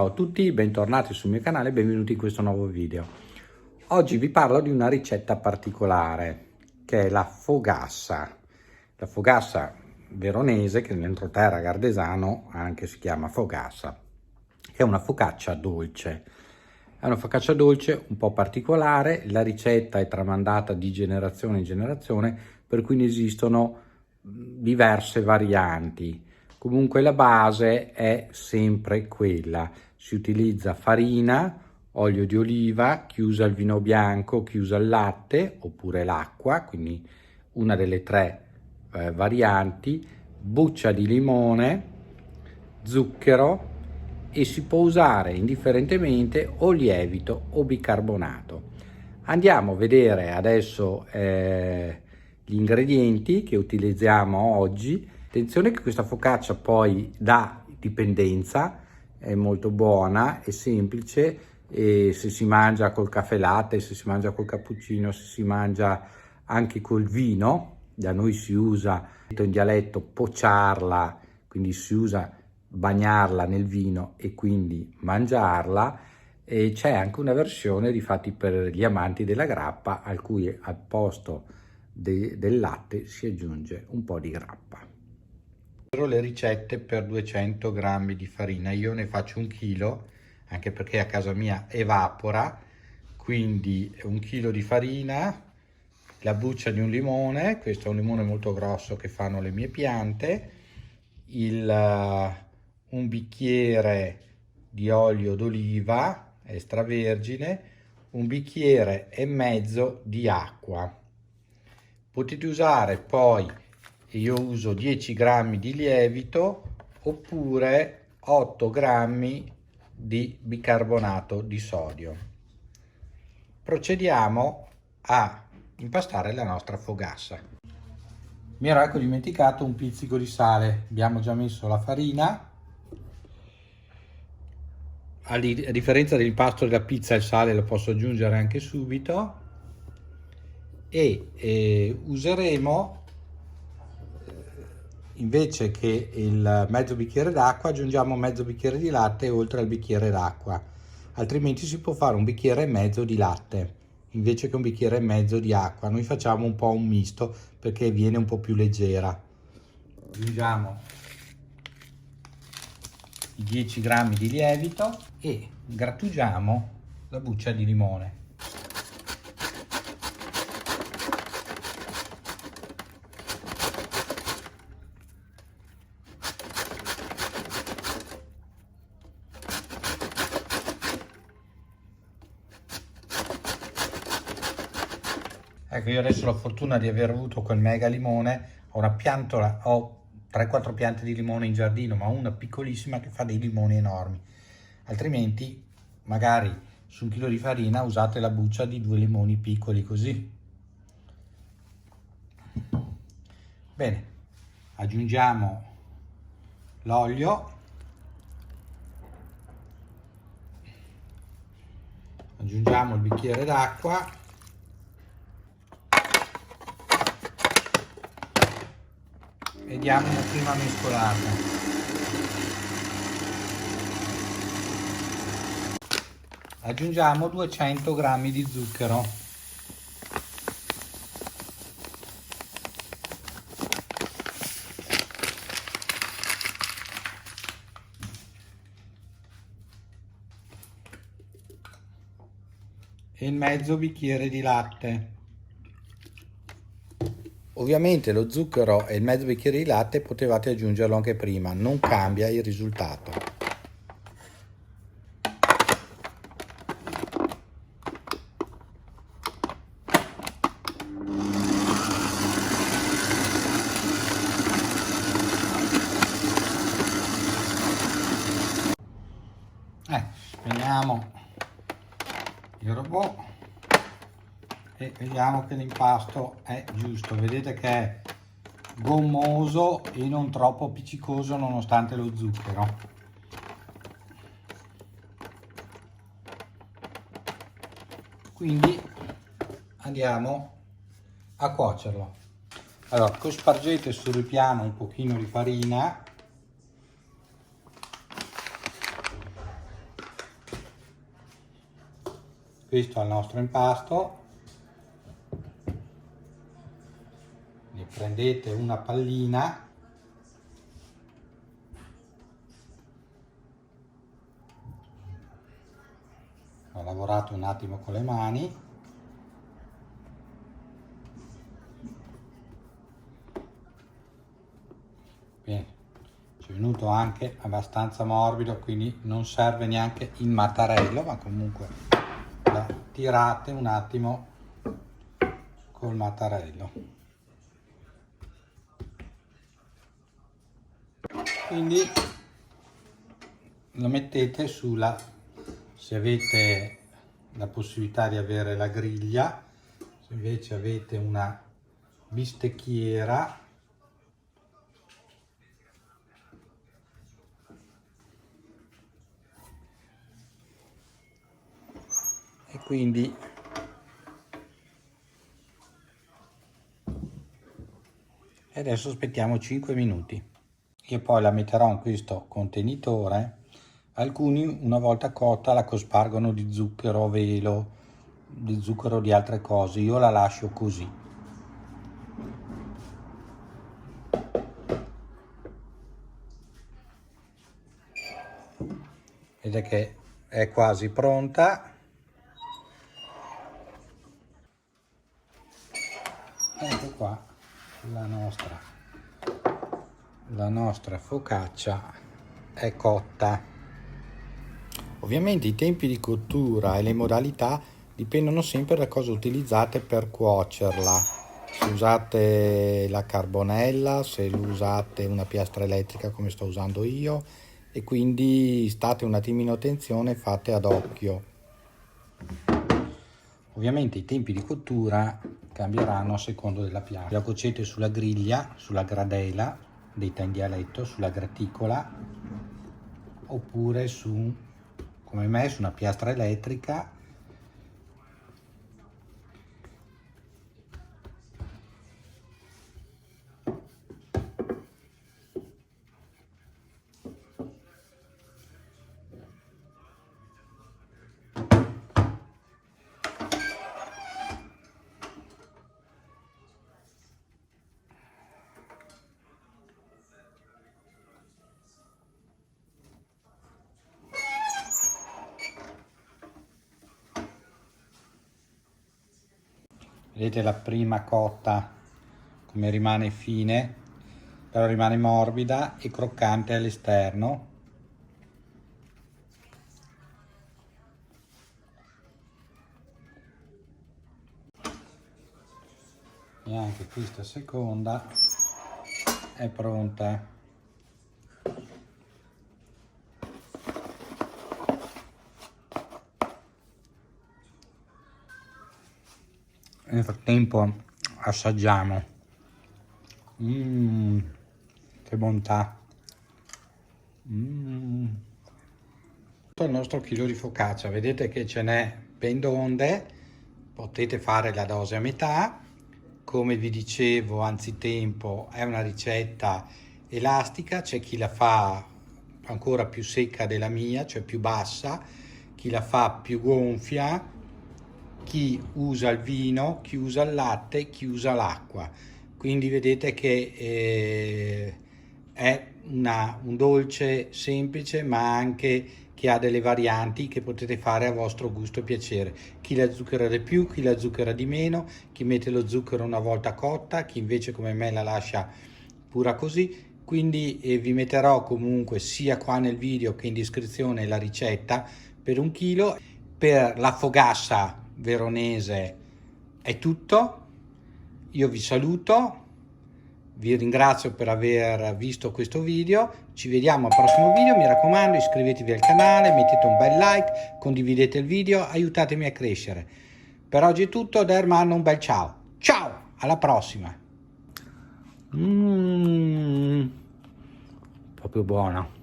Ciao a tutti, bentornati sul mio canale e benvenuti in questo nuovo video. Oggi vi parlo di una ricetta particolare che è la fogassa. La fogassa veronese, che nell'entroterra gardesano anche si chiama fogassa, che è una focaccia dolce. È una focaccia dolce un po' particolare, la ricetta è tramandata di generazione in generazione, per cui ne esistono diverse varianti. Comunque la base è sempre quella, si utilizza farina, olio di oliva, chiusa il vino bianco, chiusa il latte oppure l'acqua, quindi una delle tre varianti, buccia di limone, zucchero e si può usare indifferentemente o lievito o bicarbonato. Andiamo a vedere adesso gli ingredienti che utilizziamo oggi. Attenzione che questa focaccia poi dà dipendenza, è molto buona, è semplice e se si mangia col caffè latte, se si mangia col cappuccino, se si mangia anche col vino, da noi si usa in dialetto pociarla, quindi si usa bagnarla nel vino e quindi mangiarla, e c'è anche una versione difatti per gli amanti della grappa, al cui al posto del latte si aggiunge un po' di grappa. Le ricette per 200 grammi di farina, io ne faccio 1 chilo, anche perché a casa mia evapora, quindi 1 chilo di farina, la buccia di un limone, questo è un limone molto grosso che fanno le mie piante, un bicchiere di olio d'oliva extravergine, 1,5 bicchieri di acqua. Potete usare poi, io uso 10 grammi di lievito oppure 8 grammi di bicarbonato di sodio. Procediamo a impastare la nostra fogassa. Mi ero dimenticato un pizzico di sale, abbiamo già messo la farina. A differenza dell'impasto della pizza, il sale lo posso aggiungere anche subito e useremo, invece che il mezzo bicchiere d'acqua, aggiungiamo mezzo bicchiere di latte oltre al bicchiere d'acqua, altrimenti si può fare 1,5 bicchieri di latte invece che 1,5 bicchieri di acqua. Noi facciamo un po' un misto perché viene un po' più leggera. Aggiungiamo i 10 grammi di lievito e grattugiamo la buccia di limone. Ecco, io adesso ho la fortuna di aver avuto quel mega limone, ho una piantola, ho 3-4 piante di limone in giardino, ma una piccolissima che fa dei limoni enormi. Altrimenti, magari su 1 chilo di farina usate la buccia di 2 limoni piccoli così. Bene, aggiungiamo l'olio, aggiungiamo il bicchiere d'acqua e diamo una prima mescolata. Aggiungiamo 200 grammi di zucchero. E il mezzo bicchiere di latte. Ovviamente lo zucchero e il mezzo bicchiere di latte potevate aggiungerlo anche prima, non cambia il risultato. Spegniamo il robot e vediamo che l'impasto è giusto. Vedete che è gommoso e non troppo appiccicoso nonostante lo zucchero. Quindi andiamo a cuocerlo. Allora, cospargete sul ripiano un pochino di farina questo al nostro impasto. Ne prendete una pallina, ho lavorato un attimo con le mani, bene, ci è venuto anche abbastanza morbido, quindi non serve neanche il mattarello, ma comunque la tirate un attimo col mattarello. Quindi lo mettete sulla, se avete la possibilità di avere la griglia, se invece avete una bistecchiera, e quindi adesso aspettiamo 5 minuti. Io poi la metterò in questo contenitore. Alcuni una volta cotta la cospargono di zucchero a velo, di zucchero di altre cose, io la lascio così. Vedete che è quasi pronta. Ecco qua la nostra focaccia è cotta. Ovviamente i tempi di cottura e le modalità dipendono sempre da cosa utilizzate per cuocerla. Se usate la carbonella, se usate una piastra elettrica come sto usando io, e quindi state un attimino attenzione, fate ad occhio. Ovviamente i tempi di cottura cambieranno a secondo della piastra. La cuocete sulla griglia, sulla gradela, detta in dialetto, sulla graticola, oppure su, come me, su una piastra elettrica. Vedete la prima cotta come rimane fine, però rimane morbida e croccante all'esterno. E anche questa seconda è pronta. Nel frattempo assaggiamo. Che bontà. Il nostro chilo di focaccia, vedete che ce n'è ben donde, potete fare la dose a metà. Come vi dicevo anzitempo, è una ricetta elastica, c'è chi la fa ancora più secca della mia, cioè più bassa, chi la fa più gonfia, chi usa il vino, chi usa il latte, chi usa l'acqua. Quindi vedete che è un dolce semplice, ma anche che ha delle varianti che potete fare a vostro gusto e piacere. Chi la zucchera di più, chi la zucchera di meno, chi mette lo zucchero una volta cotta, chi invece come me la lascia pura così. Quindi vi metterò comunque sia qua nel video che in descrizione la ricetta per 1 chilo. Per la fogassa veronese è tutto. Io vi saluto, vi ringrazio per aver visto questo video, ci vediamo al prossimo video, mi raccomando iscrivetevi al canale, mettete un bel like, condividete il video, aiutatemi a crescere. Per oggi è tutto, da Ermanno un bel ciao, ciao, alla prossima. Proprio buona.